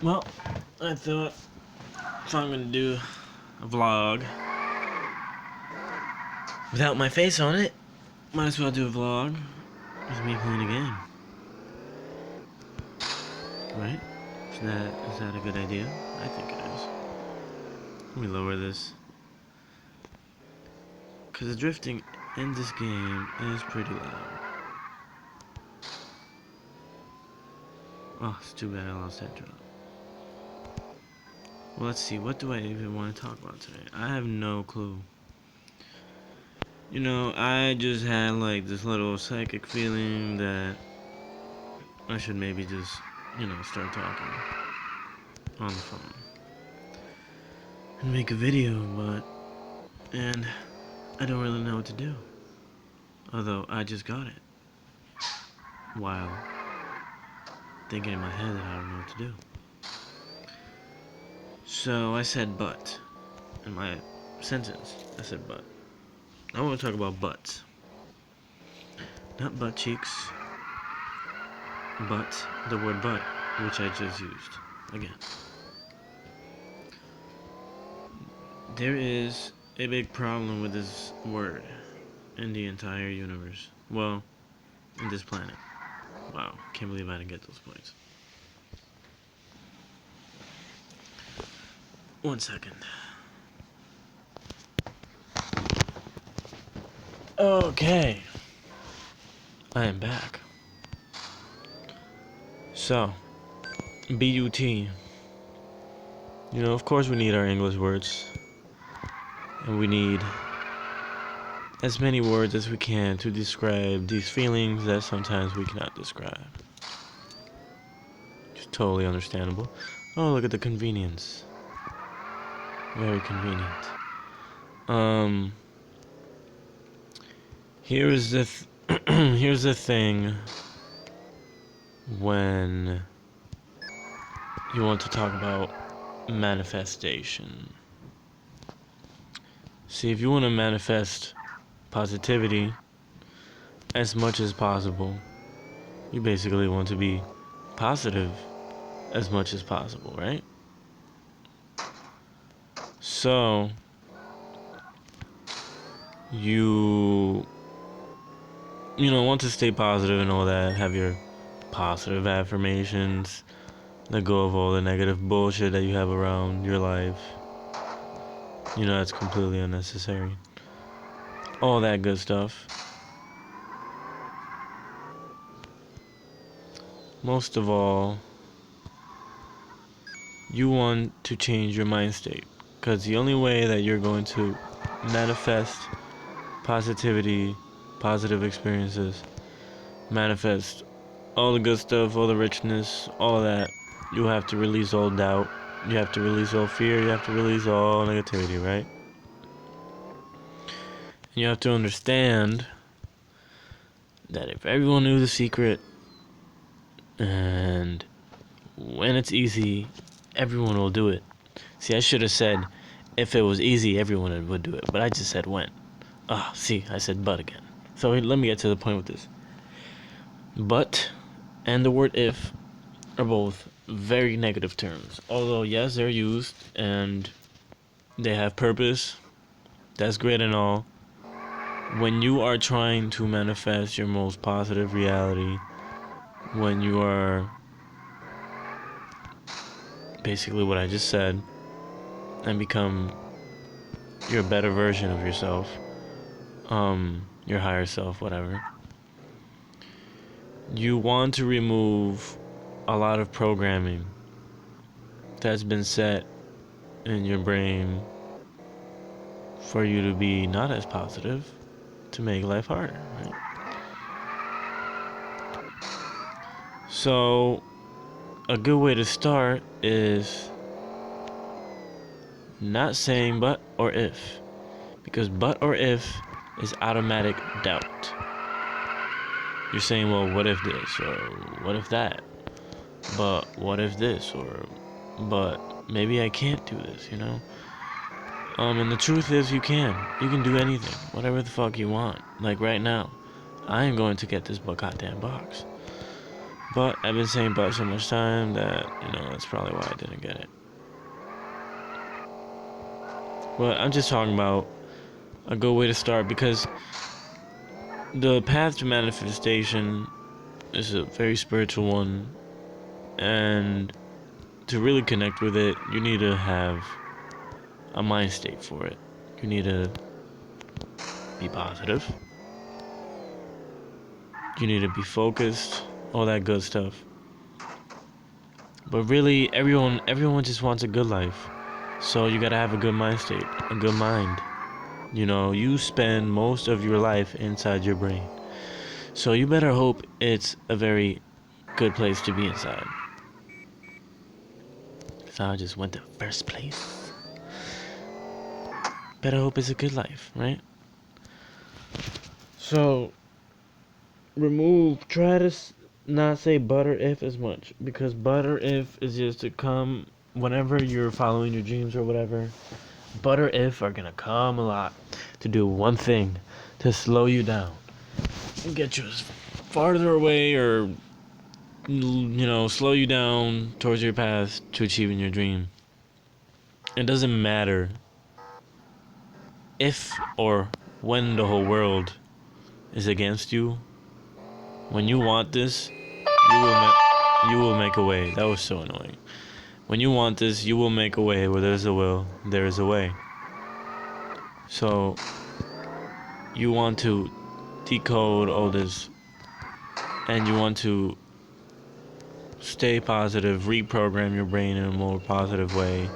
Well, I thought if I'm gonna do a vlog without my face on it, might as well do a vlog with me playing a game. Right? Is that a good idea? I think it is. Let me lower this. Because the drifting in this game is pretty loud. Oh, it's too bad I lost that drop. Well, let's see. What do I even want to talk about today? I have no clue. You know, I just had like this little psychic feeling that I should maybe just, start talking on the phone and make a video, and I don't really know what to do. Although I just got it while thinking in my head that I don't know what to do. So I said but in my sentence. I said but. I want to talk about butts. Not butt cheeks, but the word butt, which I just used again. There is a big problem with this word in the entire universe. Well, in this planet. Wow, can't believe I didn't get those points. 1 second. Okay. I am back. So, B-U-T. Of course we need our English words. And we need as many words as we can to describe these feelings that sometimes we cannot describe. It's totally understandable. Oh, look at the convenience. Very convenient. Here's the thing when you want to talk about manifestation. See, if you want to manifest positivity as much as possible, you basically want to be positive as much as possible, right? So, you want to stay positive and all that, have your positive affirmations, let go of all the negative bullshit that you have around your life. That's completely unnecessary. All that good stuff. Most of all, you want to change your mind state, because the only way that you're going to manifest positivity, positive experiences, manifest all the good stuff, all the richness, all of that, you have to release all doubt, you have to release all fear, you have to release all negativity, right? And you have to understand that if everyone knew the secret, and when it's easy, everyone will do it. See, I should have said, if it was easy, everyone would do it, but I just said when. See, I said but again. So let me get to the point with this. But and the word if are both very negative terms. Although, yes, they're used and they have purpose. That's great and all. When you are trying to manifest your most positive reality, when you are basically what I just said, and become your better version of yourself, your higher self, whatever, you want to remove a lot of programming that's been set in your brain for you to be not as positive, to make life harder, right? So, a good way to start is not saying but or if, because but or if is automatic doubt. You're saying, well, what if this, or what if that, but what if this, or but maybe I can't do this, and the truth is you can do anything, whatever the fuck you want. Like right now, I am going to get this goddamn box, But I've been saying but so much time that, that's probably why I didn't get it. But I'm just talking about a good way to start, because the path to manifestation is a very spiritual one, and to really connect with it, you need to have a mind state for it. You need to be positive. You need to be focused, all that good stuff. But really, everyone just wants a good life. So you gotta have a good mind state, a good mind. You spend most of your life inside your brain. So you better hope it's a very good place to be inside. So I just went to first place. Better hope it's a good life, right? So try to not say butter if as much, because butter if is just to come whenever you're following your dreams or whatever. Butter if are gonna come a lot to do one thing, to slow you down and get you farther away, or slow you down towards your path to achieving your dream. It doesn't matter if or when the whole world is against you. When you want this, you will make a way. That was so annoying. When you want this, you will make a way. Where there's a will, there is a way. So you want to decode all this, and you want to stay positive, reprogram your brain in a more positive way.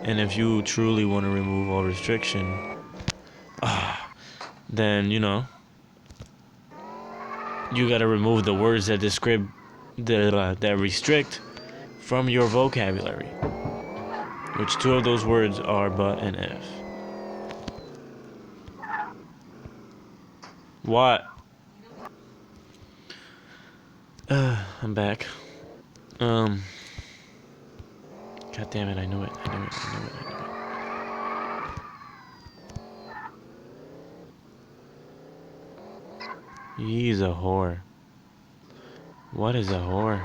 And if you truly want to remove all restriction, then you gotta remove the words that that restrict from your vocabulary. Which two of those words are but and if. What? I'm back. God damn it, I knew it. He's a whore. What is a whore?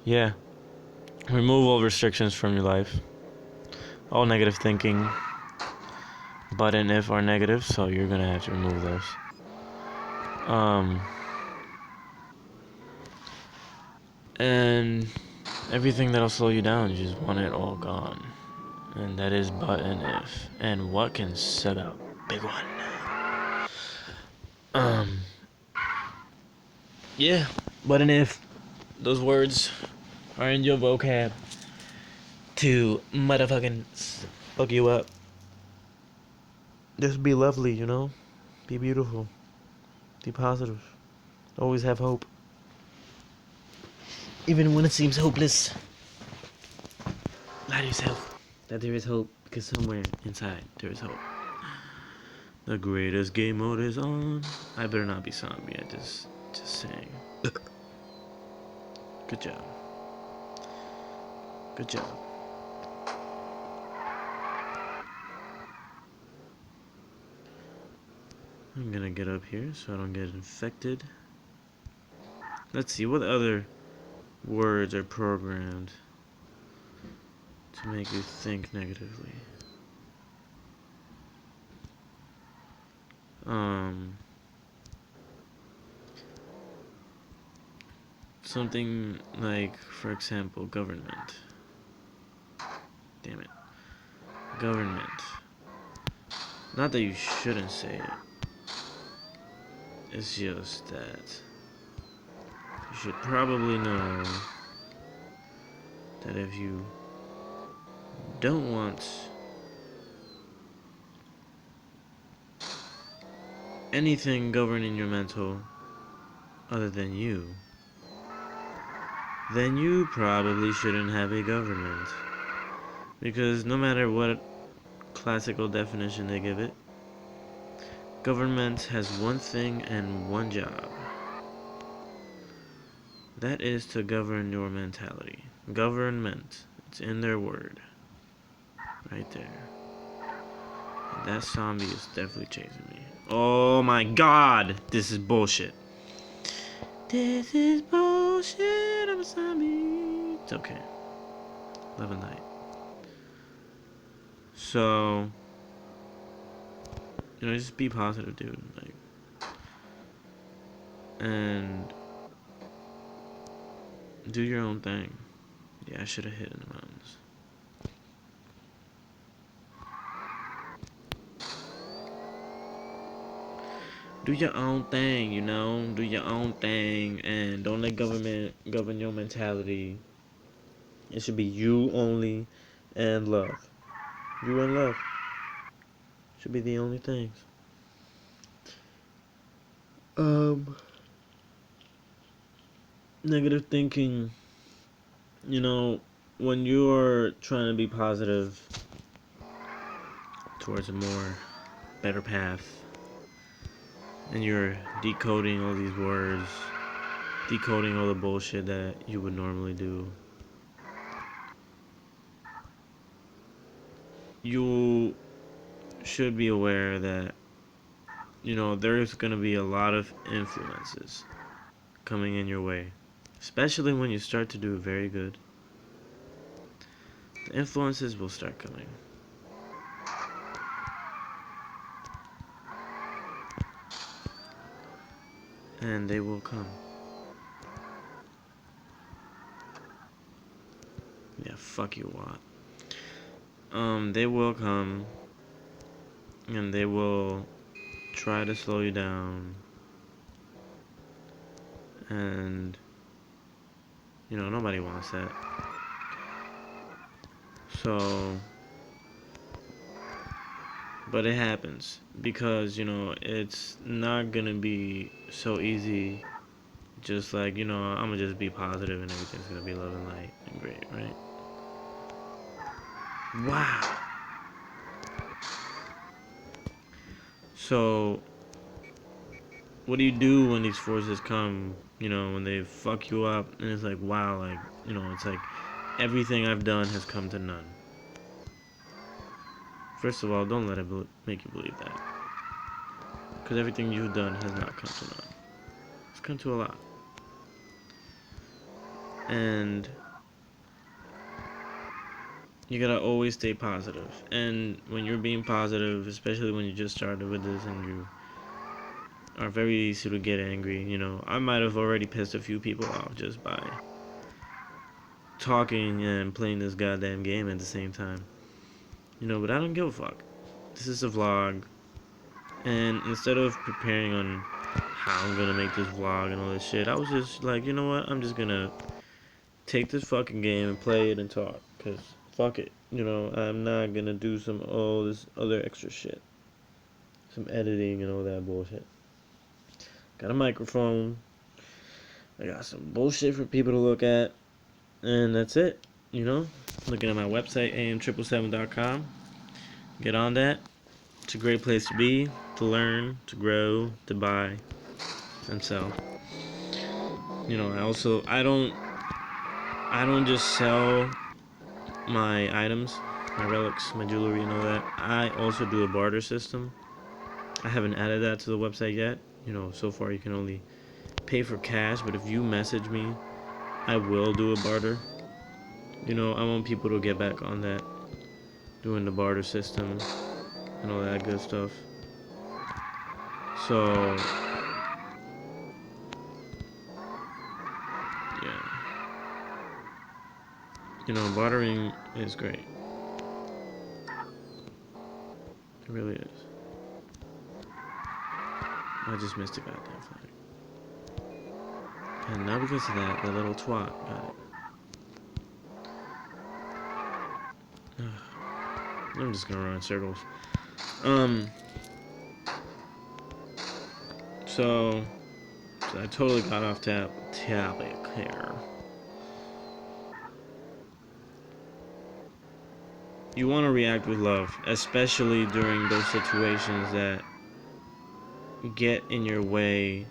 Yeah. Remove all restrictions from your life. All negative thinking. But and if are negative, so you're gonna have to remove those. And everything that'll slow you down, you just want it all gone. And that is but and if. And what can set up? Big one. Yeah, but and if those words are in your vocab to motherfucking fuck you up, just be lovely, Be beautiful. Be positive. Always have hope. Even when it seems hopeless, lie to yourself that there is hope, because somewhere inside there is hope. The greatest game mode is on. I better not be zombie. I just saying. Good job. Good job. I'm gonna get up here so I don't get infected. Let's see, what other words are programmed to make you think negatively? Something like, for example, government. Damn it. Government. Not that you shouldn't say it. It's just that you should probably know that if you don't want anything governing your mental other than you, then you probably shouldn't have a government. Because no matter what classical definition they give it, government has one thing and one job: That is to govern your mentality. Government. It's in their word. Right there. And that zombie is definitely chasing me. Oh my god! This is bullshit. This is bullshit. I'm a zombie. It's okay. Live a night. So, just be positive, dude. Like, and do your own thing. Yeah, I should have hit in the mountains. Do your own thing, do your own thing, and don't let government govern your mentality. It should be you only and love. You and love should be the only things. Negative thinking, when you're trying to be positive towards a more better path, and you're decoding all these words, decoding all the bullshit that you would normally do, you should be aware that, there's going to be a lot of influences coming in your way, especially when you start to do very good. The influences will start coming. And they will come. Yeah, fuck you, Watt. They will come, and they will try to slow you down, and nobody wants that. So, but it happens because it's not gonna be so easy. Just like I'm gonna just be positive and everything's gonna be love and light and great, right? Wow. So, what do you do when these forces come? When they fuck you up, and it's like, wow, like, it's like everything I've done has come to none. First of all, don't let it make you believe that. Because everything you've done has not come to none. It's come to a lot. And you gotta always stay positive. And when you're being positive, especially when you just started with this and you are very easy to get angry, I might have already pissed a few people off just by talking and playing this goddamn game at the same time. But I don't give a fuck. This is a vlog. And instead of preparing on how I'm gonna make this vlog and all this shit, I was just like, you know what? I'm just gonna take this fucking game and play it and talk. Because fuck it. I'm not gonna do all this other extra shit. Some editing and all that bullshit. Got a microphone. I got some bullshit for people to look at. And that's it. Looking at my website, am777.com. Get on that. It's a great place to be, to learn, to grow, to buy, and sell. I don't just sell my items, my relics, my jewelry, and all that. I also do a barter system. I haven't added that to the website yet. So far you can only pay for cash, but if you message me, I will do a barter. I want people to get back on that, doing the barter system and all that good stuff. So, yeah. Bartering is great. It really is. I just missed a goddamn flag. And now because of that, the little twat got it. I'm just gonna run in circles. So I totally got off topic here. You want to react with love, especially during those situations that get in your way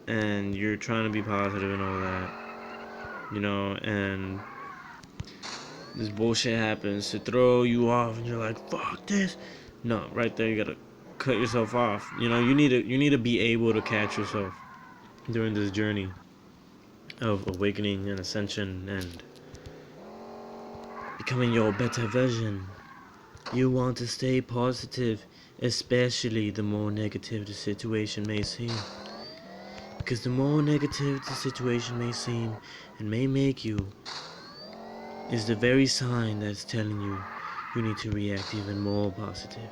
and you're trying to be positive and all that, and this bullshit happens to throw you off, and you're like, fuck this. No, right there, you gotta cut yourself off. You need to be able to catch yourself during this journey of awakening and ascension and becoming your better version. You want to stay positive, especially the more negative the situation may seem. Because the more negative the situation may seem and may make you, is the very sign that's telling you you need to react even more positive.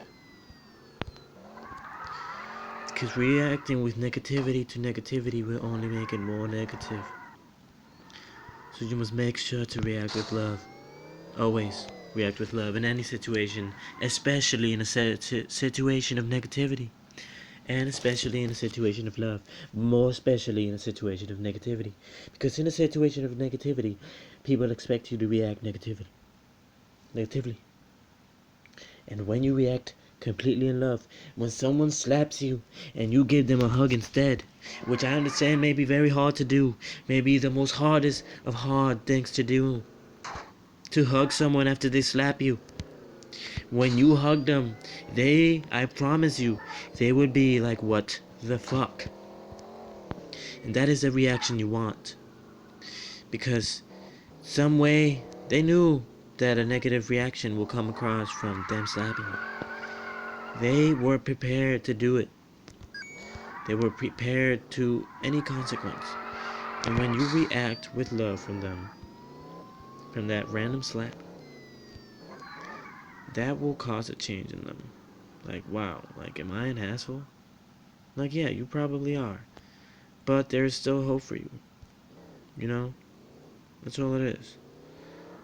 Because reacting with negativity to negativity will only make it more negative. So you must make sure to react with love. Always react with love in any situation, especially in a situation of negativity. And especially in a situation of love. More especially in a situation of negativity. Because in a situation of negativity, people expect you to react negatively. And when you react completely in love, when someone slaps you and you give them a hug instead, which I understand may be very hard to do, maybe the most hardest of hard things to do, to hug someone after they slap you. When you hug them, I promise you, they would be like, what the fuck? And that is the reaction you want. Because some way they knew that a negative reaction will come across from them slapping you. They were prepared to do it. They were prepared to any consequence. And when you react with love from them, from that random slap, that will cause a change in them. Like, wow, like, am I an asshole? Like, yeah, you probably are. But there's still hope for you. That's all it is.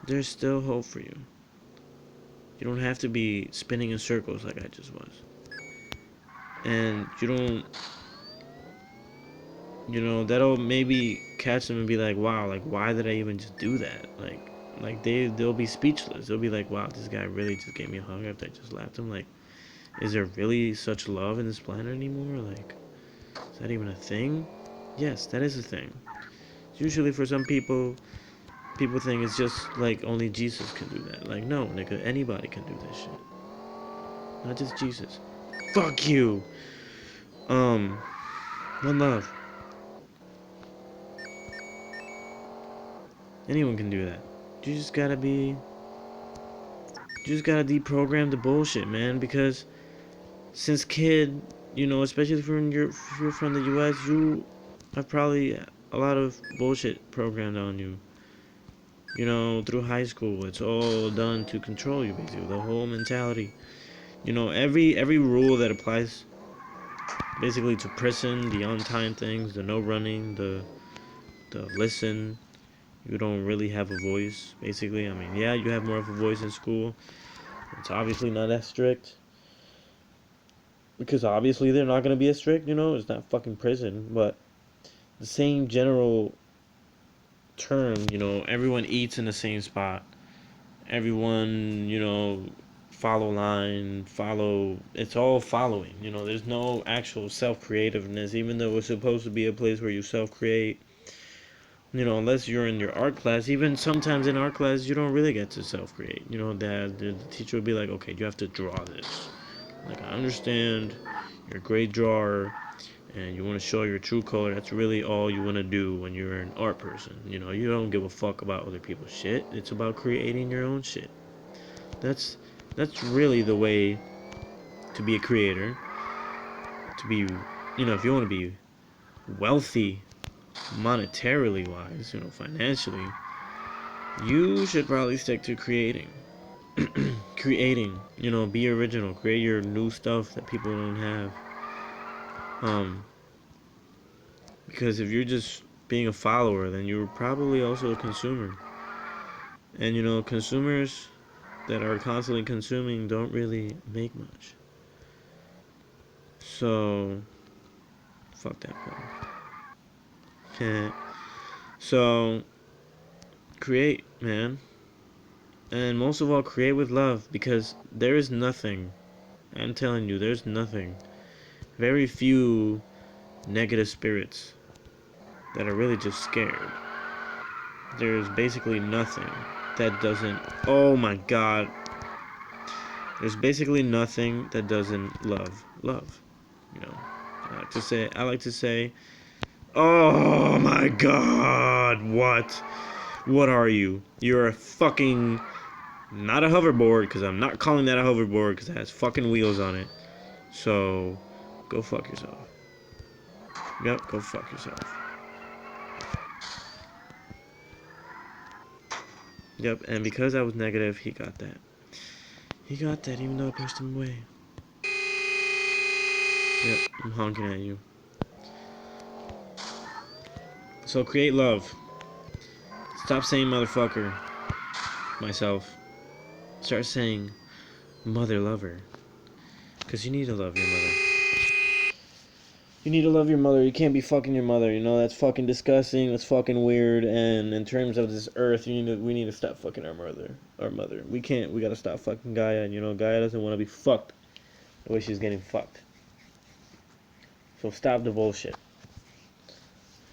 There's still hope for you. You don't have to be spinning in circles like I just was. And you don't, that'll maybe catch them and be like, wow, like, why did I even just do that? Like they'll be speechless. They'll be like, wow, this guy really just gave me a hug after I just slapped him. Like, is there really such love in this planet anymore? Like, is that even a thing? Yes, that is a thing. Usually for some people think it's just like only Jesus can do that. Like, no, nigga, anybody can do this shit. Not just Jesus. Fuck you. One love. Anyone can do that. You just gotta deprogram the bullshit, man. Because since kid, especially if you're from the U.S., you have probably a lot of bullshit programmed on you. Through high school, it's all done to control you, basically. The whole mentality. Every rule that applies basically to prison, the on-time things, the no running, the listen. You don't really have a voice, basically. I mean, yeah, you have more of a voice in school. It's obviously not as strict. Because obviously they're not going to be as strict, It's not fucking prison. But the same general term, everyone eats in the same spot. Everyone, it's all following. There's no actual self-creativeness, even though it's supposed to be a place where you self-create. Unless you're in your art class. Even sometimes in art class, you don't really get to self-create. That the teacher will be like, okay, you have to draw this. Like, I understand you're a great drawer and you want to show your true color. That's really all you want to do when you're an art person. You don't give a fuck about other people's shit. It's about creating your own shit. That's really the way to be a creator. To be, if you want to be wealthy, monetarily wise, financially, you should probably stick to creating. Creating, be original, create your new stuff that people don't have. Because if you're just being a follower, then you're probably also a consumer. And consumers that are constantly consuming don't really make much. So, fuck that part. So, create, man. And most of all, create with love, because there is nothing, I'm telling you, there's nothing, very few negative spirits that are really just scared. There's basically nothing that doesn't... Oh my god. There's basically nothing that doesn't love. You know, I like to say, oh my god, what? What are you? You're a fucking... Not a hoverboard, because I'm not calling that a hoverboard, because it has fucking wheels on it. So, go fuck yourself. Yep, go fuck yourself. Yep, and because I was negative, he got that. He got that even though I pushed him away. Yep, I'm honking at you. So create love. Stop saying motherfucker. Myself. Start saying mother lover. Because you need to love your mother. You need to love your mother. You can't be fucking your mother. You know, that's fucking disgusting. That's fucking weird. And in terms of this earth, we need to stop fucking our mother. We can't. We gotta stop fucking Gaia. You know, Gaia doesn't want to be fucked the way she's getting fucked. So stop the bullshit.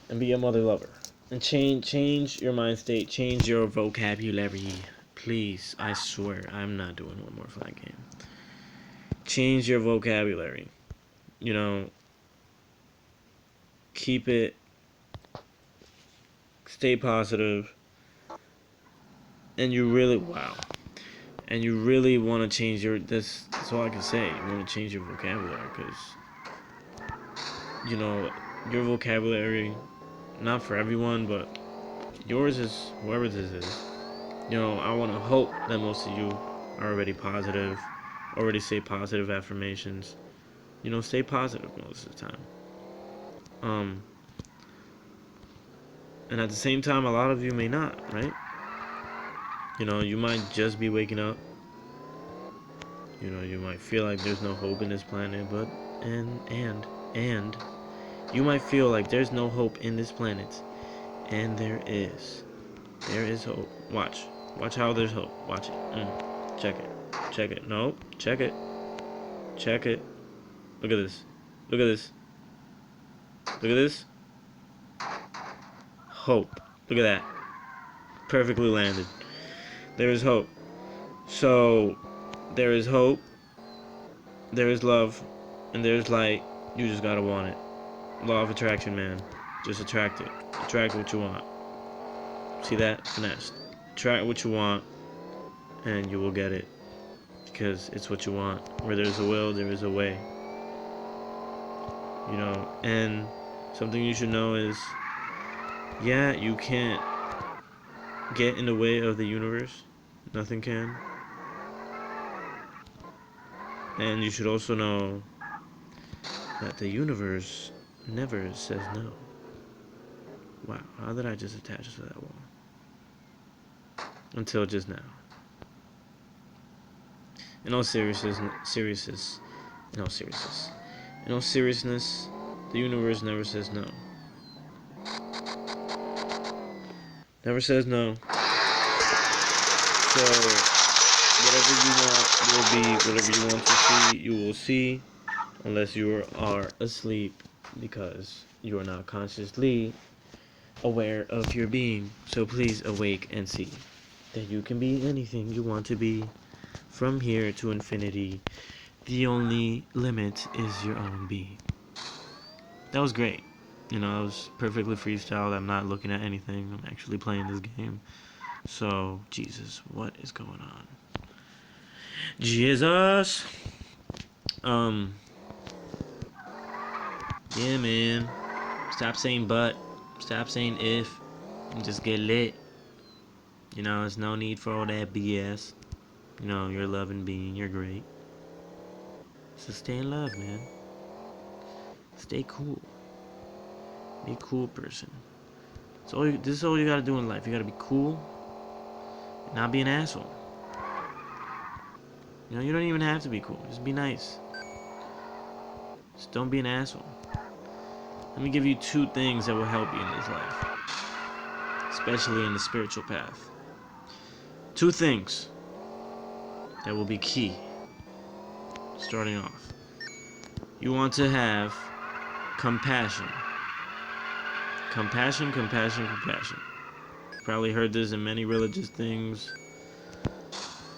And be a mother lover. And change your mind state. Change your vocabulary. Please, I swear, I'm not doing one more flag game. Change your vocabulary. You know, keep it, stay positive, and you really, wow, and you really want to change your, that's all I can say, you want to change your vocabulary, because, you know, your vocabulary, not for everyone, but yours is, whoever this is, you know, I want to hope that most of you are already positive, already say positive affirmations, you know, stay positive most of the time. And at the same time, a lot of you may not, right? You know, you might just be waking up. You know, you might feel like there's no hope in this planet, but, and, you might feel like there's no hope in this planet. And there is. There is hope. Watch. Watch how there's hope. Watch it. Check it. Check it. No. Check it. Check it. Look at this. Look at this. Look at this. Hope. Look at that. Perfectly landed. There is hope. So, there is hope. There is love. And there's light. You just gotta want it. Law of attraction, man. Just attract it. Attract what you want. See that? Finesse. Attract what you want, and you will get it. Because it's what you want. Where there's a will, there is a way. You know, and something you should know is, yeah, you can't get in the way of the universe. Nothing can. And you should also know that the universe never says no. Wow, how did I just attach to that wall? Until just now. In all seriousness, the universe never says no. Never says no. So, whatever you want will be, whatever you want to see, you will see, unless you are asleep, because you are not consciously aware of your being. So please awake and see that you can be anything you want to be. From here to infinity, the only limit is your own being. That was great. You know, I was perfectly freestyled. I'm not looking at anything. I'm actually playing this game. So, Jesus, what is going on? Jesus! Yeah, man. Stop saying but. Stop saying if. And just get lit. You know, there's no need for all that BS. You know, you're a loving being. You're great. So stay in love, man. Stay cool. Be a cool person. This is all you gotta do in life. You gotta be cool. And not be an asshole. You know, you don't even have to be cool. Just be nice. Just don't be an asshole. Let me give you 2 things that will help you in this life. Especially in the spiritual path. 2 things that will be key. Starting off. You want to have compassion. Compassion, compassion, compassion. Probably heard this in many religious things.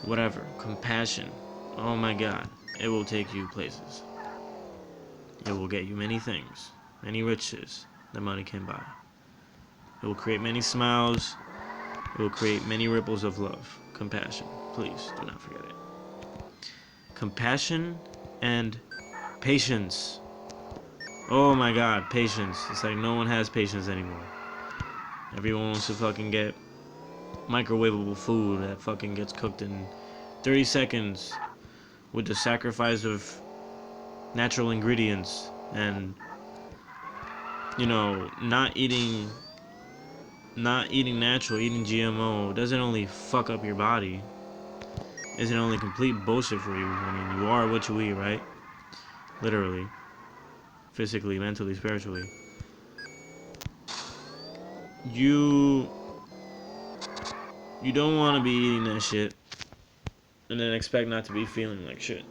Whatever. Compassion. Oh my God. It will take you places. It will get you many things. Many riches that money can buy. It will create many smiles. It will create many ripples of love. Compassion. Please do not forget it. Compassion and patience. Oh my God, patience. It's like no one has patience anymore. Everyone wants to fucking get microwavable food that fucking gets cooked in 30 seconds with the sacrifice of natural ingredients, and not eating natural, eating GMO doesn't only fuck up your body, isn't only complete bullshit for you. I mean, you are what you eat, right? Literally, physically, mentally, spiritually. You don't want to be eating that shit and then expect not to be feeling like shit.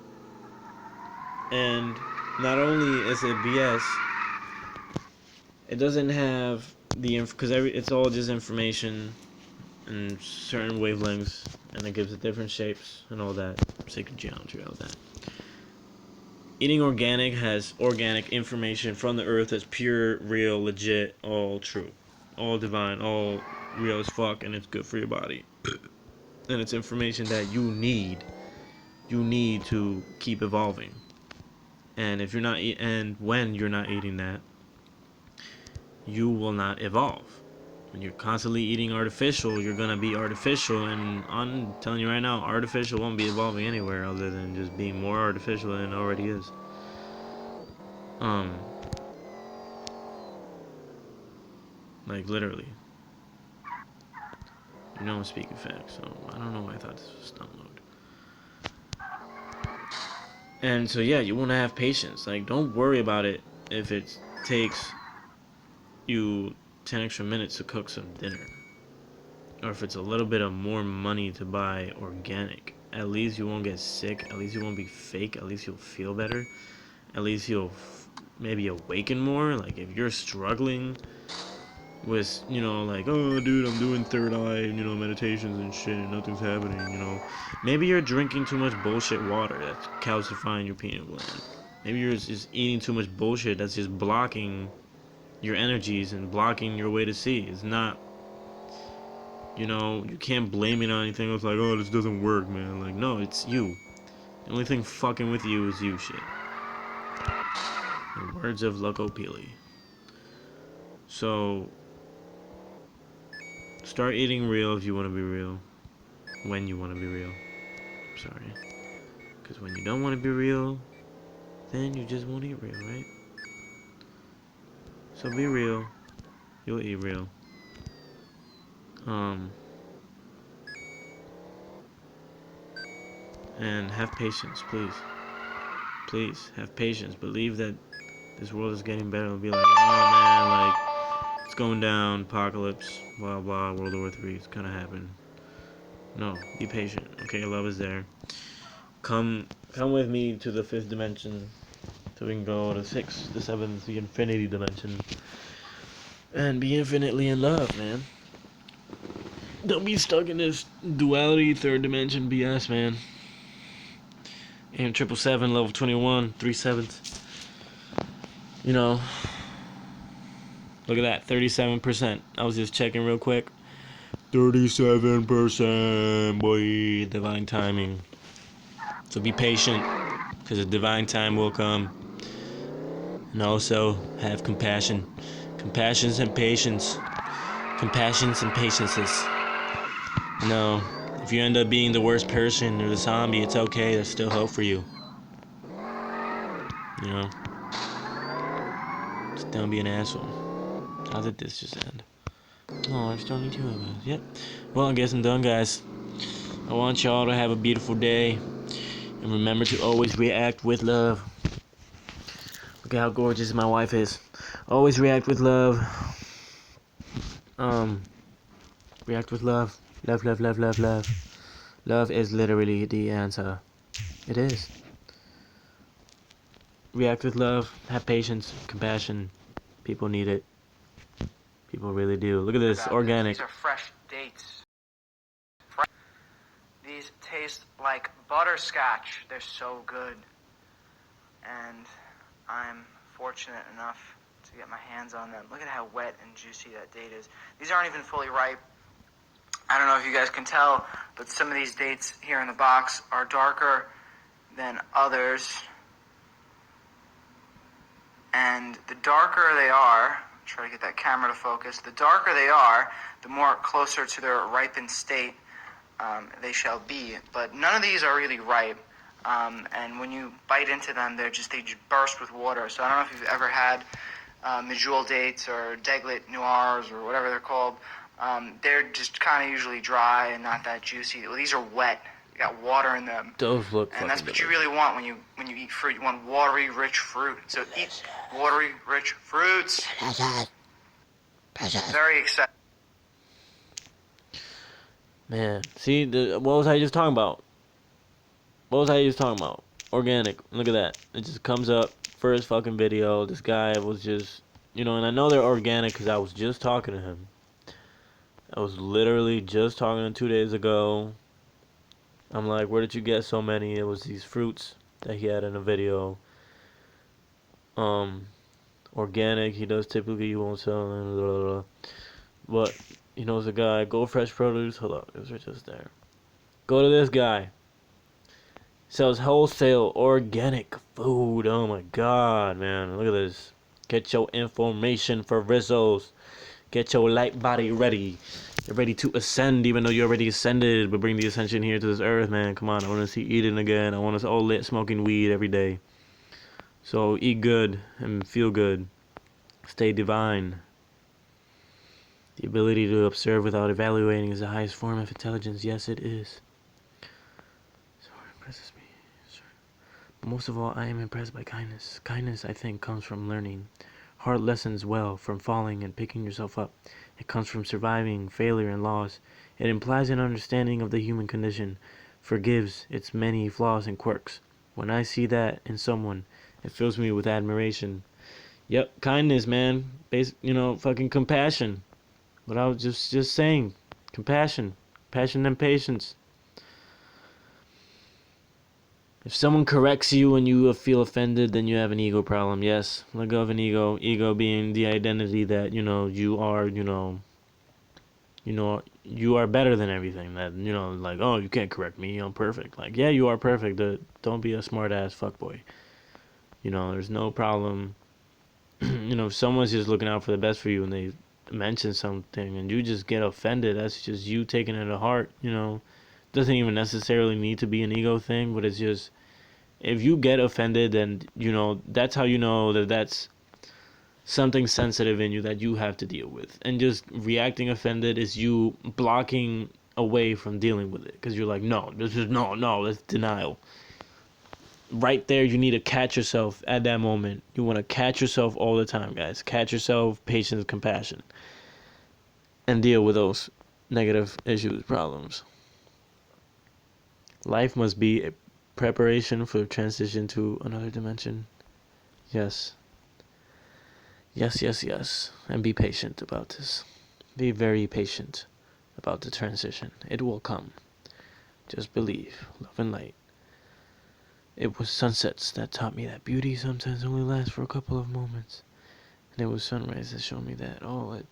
And not only is it BS, it doesn't have because it's all just information and certain wavelengths, and it gives it different shapes and all that sacred geometry, all that. Eating organic has organic information from the earth that's pure, real, legit, all true, all divine, all real as fuck, and it's good for your body. And it's information that you need to keep evolving. And if you're not and when you're not eating that, you will not evolve. When you're constantly eating artificial, you're gonna be artificial, and I'm telling you right now, artificial won't be evolving anywhere other than just being more artificial than it already is. Like literally. You know I'm speaking facts, so I don't know why I thought this was stun load. And so yeah, you wanna have patience. Like, don't worry about it if it takes you 10 extra minutes to cook some dinner, or if it's a little bit of more money to buy organic. At least you won't get sick. At least you won't be fake. At least you'll feel better. At least you'll maybe awaken more. Like, if you're struggling with, like, oh, dude, I'm doing third eye, meditations and shit, and nothing's happening, maybe you're drinking too much bullshit water that's calcifying your pineal gland. Maybe you're just eating too much bullshit that's just blocking your energies and blocking your way to see. It's not, you can't blame it on anything else, like, oh, this doesn't work, man. Like, no, it's you. The only thing fucking with you is you shit. The words of Loco Peely. So, start eating real if you want to be real. When you want to be real. Sorry. Because when you don't want to be real, then you just won't eat real, right? So be real. You'll eat real. And have patience, please. Please, have patience. Believe that this world is getting better. And be like, oh man, like, it's going down, apocalypse, blah blah, World War III, it's gonna happen. No, be patient. Okay, love is there. Come with me to the 5th dimension, so we can go to 6th, the 7th, the infinity dimension, and be infinitely in love, man. Don't be stuck in this duality, 3rd dimension BS, man. And 777, level 21, 3/7. Look at that, 37%. I was just checking real quick. 37%, boy. Divine timing. So be patient, because the divine time will come. And also have compassion. Compassions and patience. Compassions and patiences. If you end up being the worst person or the zombie, it's okay. There's still hope for you. Just don't be an asshole. How did this just end? Oh, there's only 2 of us. Yep. Well, I guess I'm done, guys. I want y'all to have a beautiful day. And remember to always react with love. Look at how gorgeous my wife is. Always react with love. React with love. Love, love, love, love, love. Love is literally the answer. It is. React with love. Have patience. Compassion. People need it. People really do. Look at this, organic. These are fresh dates. These taste like butterscotch. They're so good. And I'm fortunate enough to get my hands on them. Look at how wet and juicy that date is. These aren't even fully ripe. I don't know if you guys can tell, but some of these dates here in the box are darker than others. And the darker they are, try to get that camera to focus, the darker they are, the more closer to their ripened state they shall be. But none of these are really ripe. And when you bite into them, they just burst with water. So I don't know if you've ever had medjool dates or deglet noirs or whatever they're called. They're just kind of usually dry and not that juicy. Well, these are wet. They got water in them. Those look and that's what you really want when you eat fruit. You want watery, rich fruit. So eat watery, rich fruits. Very excited. Man, see, what was I just talking about? What was I just talking about? Organic. Look at that. It just comes up. First fucking video. This guy was just, and I know they're organic because I was just talking to him. I was literally just talking to him 2 days ago. I'm like, where did you get so many? It was these fruits that he had in a video. Organic. He does typically, he won't sell. Blah, blah, blah. But he knows a guy. Go Fresh Produce. Hold up. It was just there. Go to this guy. Sells wholesale organic food. Oh my god, man. Look at this. Get your information for Rizzos. Get your light body ready. You're ready to ascend, even though you already ascended. But bring the ascension here to this earth, man. Come on, I want to see Eden again. I want us all lit smoking weed every day. So eat good and feel good. Stay divine. The ability to observe without evaluating is the highest form of intelligence. Yes, it is. So it impresses me. Sure. But most of all, I am impressed by kindness. Kindness, I think, comes from learning hard lessons well, from falling and picking yourself up. It comes from surviving failure and loss. It implies an understanding of the human condition, forgives its many flaws and quirks. When I see that in someone, it fills me with admiration. Yep, kindness, man. Fucking compassion. What I was just saying. Compassion. Passion and patience. If someone corrects you and you feel offended, then you have an ego problem. Yes, let go of an ego. Ego being the identity that, you are, you are better than everything. That, like, oh, you can't correct me. I'm perfect. Like, yeah, you are perfect. Don't be a smart ass fuckboy. There's no problem. If someone's just looking out for the best for you and they mention something and you just get offended, that's just you taking it to heart. Doesn't even necessarily need to be an ego thing, but it's just, if you get offended, then that's how you know that that's something sensitive in you that you have to deal with. And just reacting offended is you blocking away from dealing with it, because you're like, no, that's denial. Right there, you need to catch yourself at that moment. You want to catch yourself all the time, guys. Catch yourself, patience, compassion, and deal with those negative issues, problems. Life must be a preparation for transition to another dimension. Yes. Yes. And be patient about this. Be very patient about the transition. It will come. Just believe. Love and light. It was sunsets that taught me that beauty sometimes only lasts for a couple of moments. And it was sunrise that showed me that all it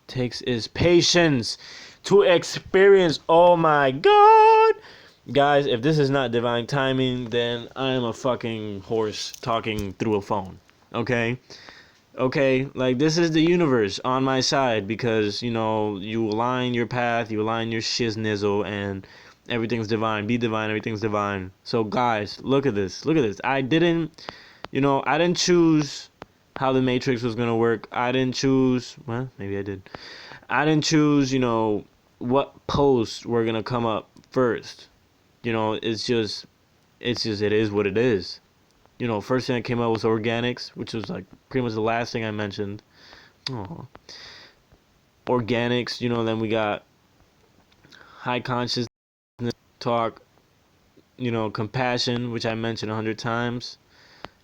takes is patience to experience. Oh my god! Guys, if this is not divine timing, then I am a fucking horse talking through a phone. Okay? Like, this is the universe on my side, because, you align your path, you align your shiznizzle, and everything's divine. Be divine, everything's divine. So, guys, look at this. I didn't choose how the Matrix was going to work. I didn't choose, well, maybe I did. I didn't choose, what posts were going to come up first. It is what it is. First thing that came out was organics, which was like pretty much the last thing I mentioned. Aww. Organics, then we got high consciousness talk, compassion, which I mentioned 100 times.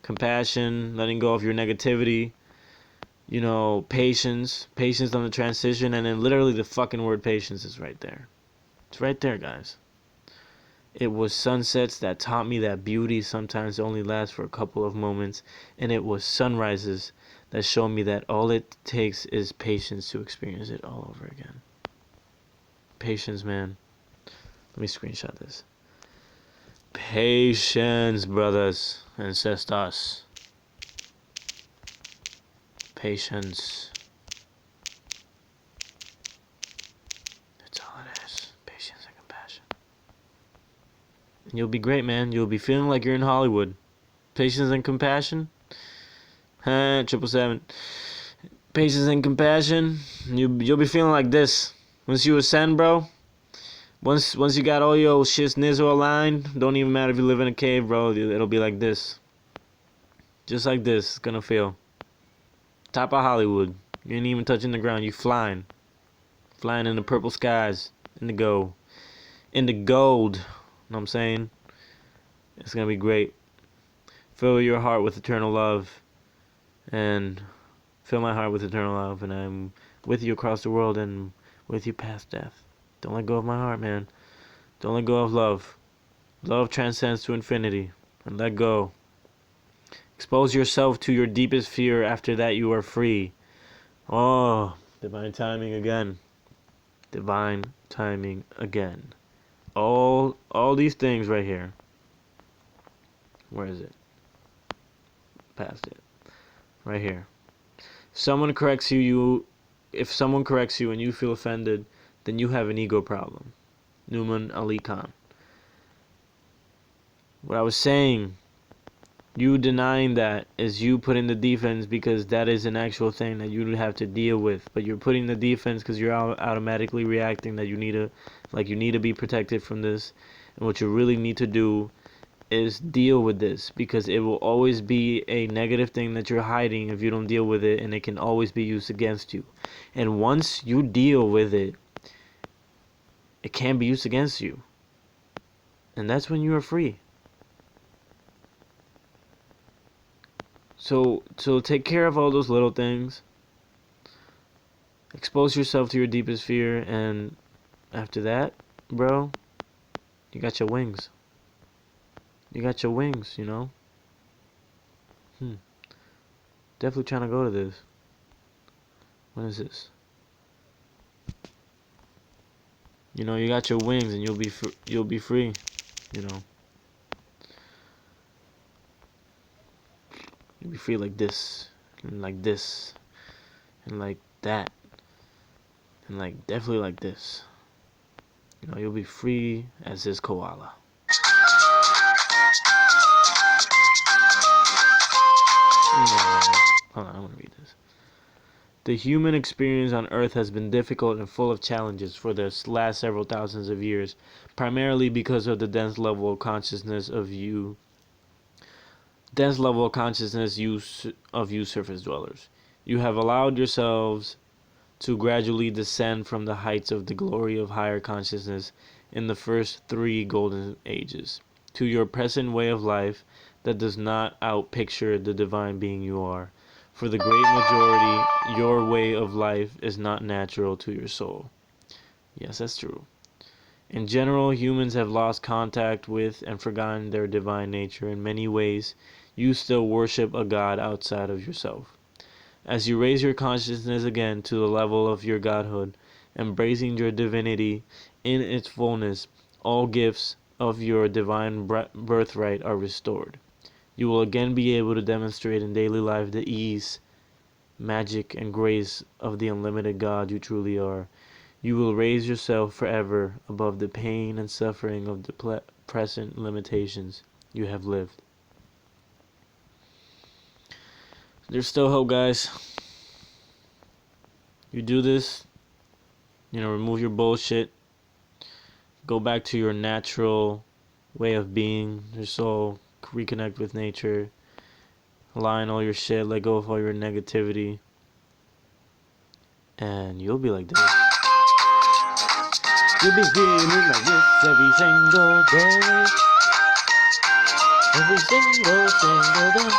Compassion, letting go of your negativity. You know, patience on the transition, and then literally the fucking word patience is right there. It's right there, guys. It was sunsets that taught me that beauty sometimes only lasts for a couple of moments, and it was sunrises that showed me that all it takes is patience to experience it all over again. Patience, man. Let me screenshot this. Patience, brothers and sisters. Patience. That's all it is. Patience and compassion. And you'll be great, man. You'll be feeling like you're in Hollywood. Patience and compassion. 777. Patience and compassion. You'll be feeling like this. Once you ascend, bro. Once you got all your shits nizzle aligned, don't even matter if you live in a cave, bro. It'll be like this. Just like this. It's gonna feel. Top of Hollywood. You ain't even touching the ground. You flying. Flying in the purple skies. In the gold. In the gold. Know what I'm saying? It's gonna be great. Fill your heart with eternal love. And fill my heart with eternal love. And I'm with you across the world and with you past death. Don't let go of my heart, man. Don't let go of love. Love transcends to infinity. And let go. Expose yourself to your deepest fear. After that, you are free. Oh, divine timing again. Divine timing again. All these things right here. Where is it? Past it. Right here. If someone corrects you and you feel offended, then you have an ego problem. Numan Ali Khan. What I was saying, you denying that is you putting the defense because that is an actual thing that you have to deal with. But you're putting the defense because you're automatically reacting that you need to be protected from this. And what you really need to do is deal with this, because it will always be a negative thing that you're hiding if you don't deal with it, and it can always be used against you. And once you deal with it, it can be used against you. And that's when you are free. So take care of all those little things. Expose yourself to your deepest fear, and after that, bro, you got your wings. You got your wings, you know? Definitely trying to go to this. What is this? You know, you got your wings, and you'll be free, you know. You'll be free like this, and like this, and like that, and like definitely like this. You know, you'll be free as this koala. Hold on, I want to read this. The human experience on Earth has been difficult and full of challenges for the last several thousands of years, primarily because of the dense level of consciousness of you surface dwellers. You have allowed yourselves to gradually descend from the heights of the glory of higher consciousness in the first 3 golden ages to your present way of life that does not outpicture the divine being you are. For the great majority, your way of life is not natural to your soul. Yes, that's true. In general, humans have lost contact with and forgotten their divine nature. In many ways, you still worship a god outside of yourself. As you raise your consciousness again to the level of your godhood, embracing your divinity in its fullness, all gifts of your divine birthright are restored. You will again be able to demonstrate in daily life the ease, magic, and grace of the unlimited God you truly are. You will raise yourself forever above the pain and suffering of the present limitations you have lived. There's still hope, guys. You do this, remove your bullshit. Go back to your natural way of being, your soul, reconnect with nature. Align all your shit, let go of all your negativity. And you'll be like this. You'll be feeling like this every single day. Every single day.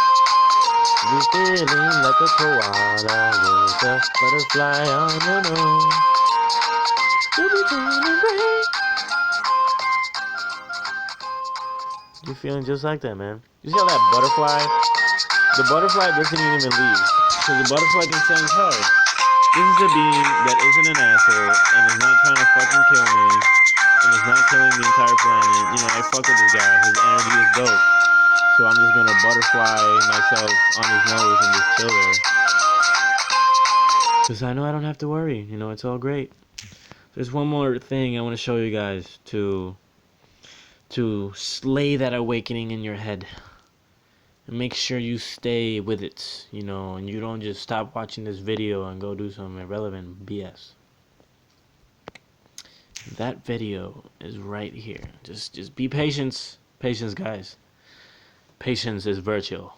You feeling like a koala with a butterfly on your nose. You'll be feeling great. You're feeling just like that, man. You see how that butterfly? The butterfly doesn't even leave. Because the butterfly can sense, hey, this is a being that isn't an asshole and is not trying to fucking kill me and is not killing the entire planet. You know, I fuck with this guy. His energy is dope. So I'm just gonna butterfly myself on his nose and just chill there. Because I know I don't have to worry. You know, it's all great. There's one more thing I want to show you guys to slay that awakening in your head. And make sure you stay with it, you know, and you don't just stop watching this video and go do some irrelevant BS. That video is right here. Just be patient. Patience, guys. Patience is virtue.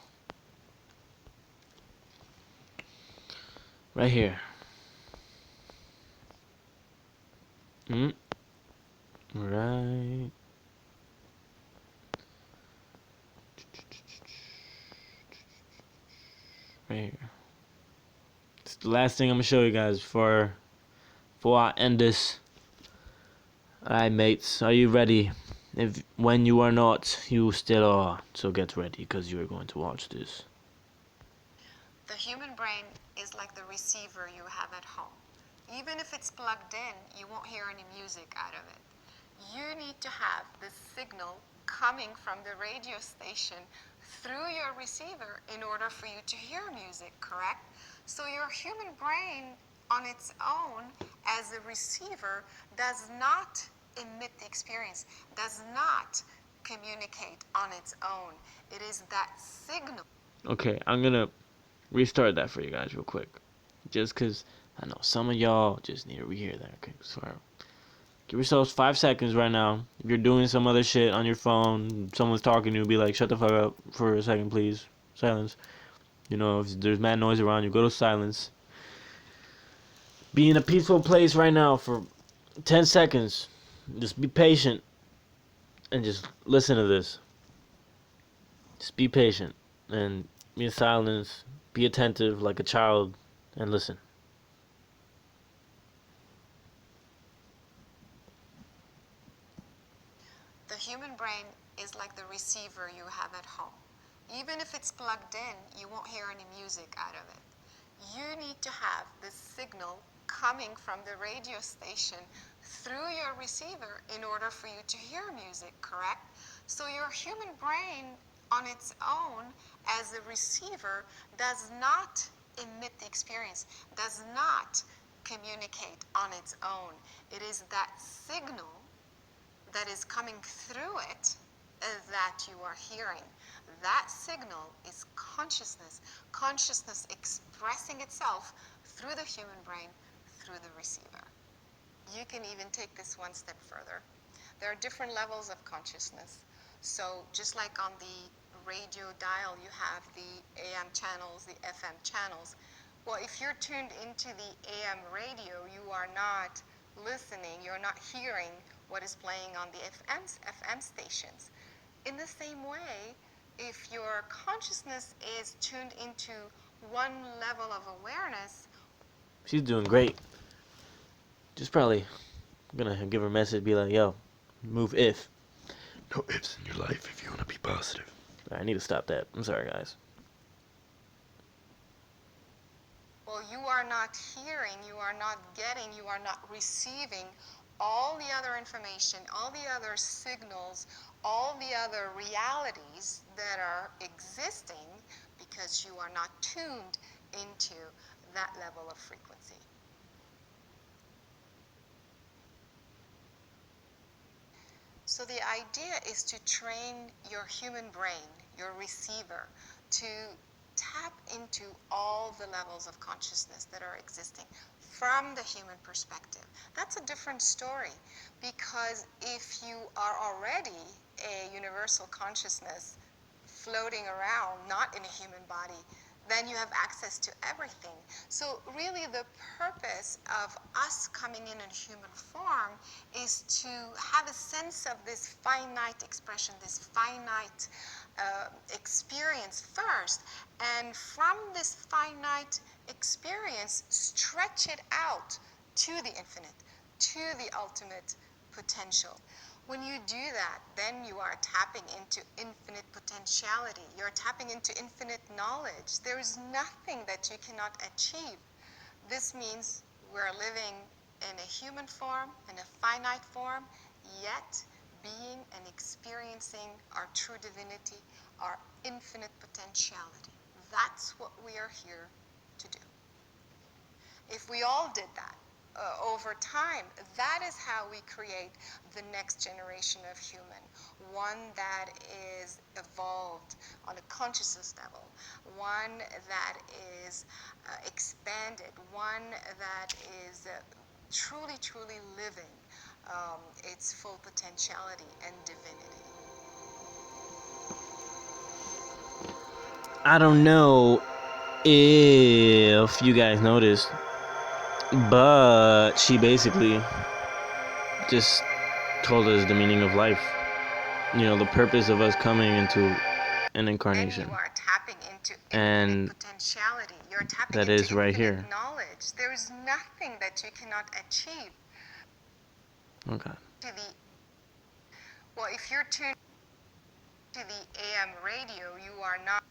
Right here. Right. Right here. It's the last thing I'm gonna show you guys before I end this. Alright, mates, are you ready? If when you are not, you still are. So get ready, because you are going to watch this. The human brain is like the receiver you have at home. Even if it's plugged in, you won't hear any music out of it. You need to have the signal coming from the radio station through your receiver in order for you to hear music, correct? So your human brain on its own as a receiver does not emit the experience, does not communicate on its own. It is that signal. Okay, I'm gonna restart that for you guys real quick. Just because I know some of y'all just need to rehear that. Okay, sorry. Give yourselves 5 seconds right now. If you're doing some other shit on your phone, someone's talking to you, be like, shut the fuck up for a second, please. Silence. You know, if there's mad noise around you, go to silence. Be in a peaceful place right now for 10 seconds. Just be patient and just listen to this. Just be patient and be in silence. Be attentive like a child and listen. The human brain is like the receiver you have at home. Even if it's plugged in, you won't hear any music out of it. You need to have the signal coming from the radio station through your receiver in order for you to hear music, correct? So your human brain on its own as a receiver does not emit the experience, does not communicate on its own. It is that signal that is coming through it that you are hearing. That signal is consciousness. Consciousness expressing itself through the human brain, through the receiver. You can even take this one step further. There are different levels of consciousness. So just like on the radio dial, you have the AM channels, the FM channels. Well, if you're tuned into the AM radio, you are not listening, you're not hearing what is playing on the FM stations. In the same way, if your consciousness is tuned into one level of awareness. She's doing great. Just probably gonna give her a message, be like, yo, move if. No ifs in your life if you want to be positive. I need to stop that. I'm sorry, guys. Well, you are not hearing, you are not getting, you are not receiving all the other information, all the other signals, all the other realities that are existing because you are not tuned into that level of frequency. So the idea is to train your human brain, your receiver, to tap into all the levels of consciousness that are existing from the human perspective. That's a different story, because if you are already a universal consciousness floating around, not in a human body, then you have access to everything. So really the purpose of us coming in human form is to have a sense of this finite expression, this finite experience first, and from this finite experience, stretch it out to the infinite, to the ultimate potential. When you do that, then you are tapping into infinite potentiality. You're tapping into infinite knowledge. There is nothing that you cannot achieve. This means we're living in a human form, in a finite form, yet being and experiencing our true divinity, our infinite potentiality. That's what we are here to do. If we all did that over time, that is how we create the next generation of human, one that is evolved on a consciousness level, one that is expanded, one that is truly, truly living its full potentiality and divinity. I don't know if you guys noticed, but she basically just told us the meaning of life. You know, the purpose of us coming into an incarnation. And you are tapping into And infinite potentiality. You're tapping that into is right infinite here. knowledge. There is nothing that you cannot achieve. Okay. Well, if you're tuned to the AM radio, you are not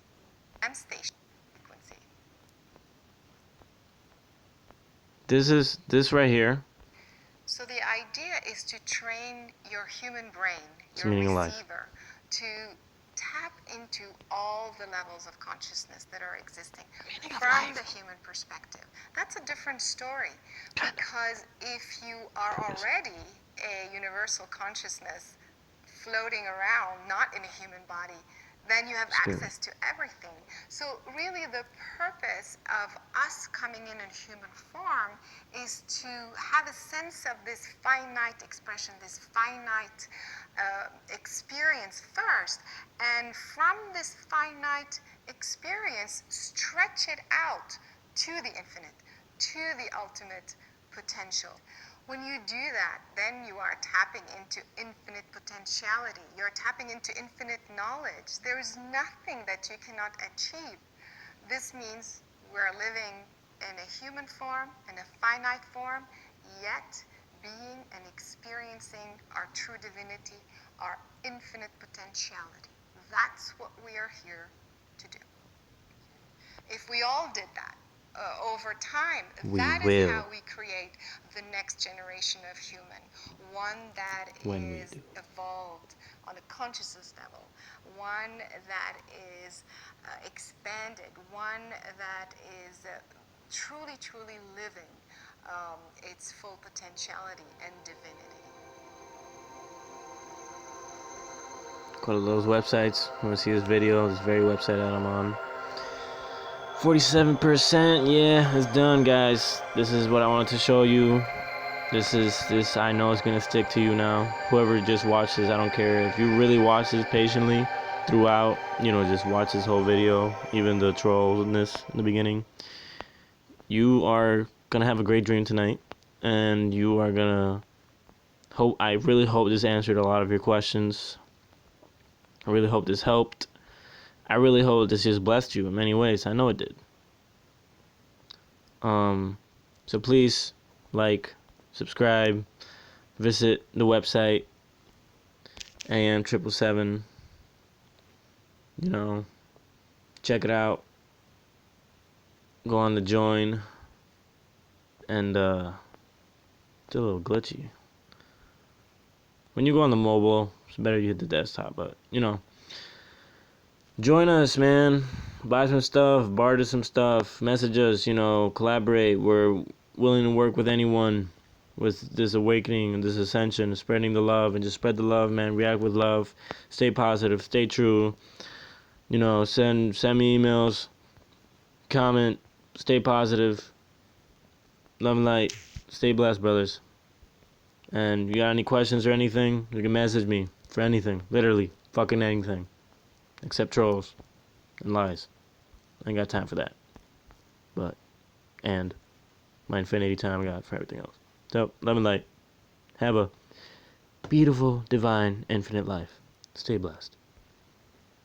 AM station frequency. This right here. So the idea is to train your human brain, It's your meaning of life. receiver, to tap into all the levels of consciousness that are existing from the human perspective. That's a different story, because if you are already a universal consciousness floating around, not in a human body, then you have access to everything. So really the purpose of us coming in human form is to have a sense of this finite expression, this finite experience first, and from this finite experience, stretch it out to the infinite, to the ultimate potential. When you do that, then you are tapping into infinite potentiality. You're tapping into infinite knowledge. There is nothing that you cannot achieve. This means we're living in a human form, in a finite form, yet being and experiencing our true divinity, our infinite potentiality. That's what we are here to do. If we all did that over time, that is how we create the next generation of human, one that is evolved on a consciousness level, one that is expanded, one that is truly, truly living its full potentiality and divinity. Go to those websites. You want to see this video? This very website that I'm on. 47%. Yeah, it's done, guys. This is what I wanted to show you. This I know is gonna stick to you now. Whoever just watched this, I don't care. If you really watch this patiently throughout, you know, just watch this whole video, even the trollness in the beginning, you are gonna have a great dream tonight, and you are gonna hope. I really hope this answered a lot of your questions. I really hope this helped. I really hope this just blessed you in many ways. I know it did. So please like, subscribe, visit the website AM777. You know, check it out. Go on the join, and it's a little glitchy. When you go on the mobile, it's better you hit the desktop, but you know. Join us, man. Buy some stuff, barter some stuff, message us, you know, collaborate. We're willing to work with anyone with this awakening and this ascension, spreading the love, and just spread the love, man. React with love. Stay positive, stay true. You know, send me emails, comment, stay positive. Love and light. Stay blessed, brothers. And you got any questions or anything, you can message me for anything. Literally, fucking anything. Except trolls and lies. I ain't got time for that. And my infinity time I got for everything else. So, love and light. Have a beautiful, divine, infinite life. Stay blessed.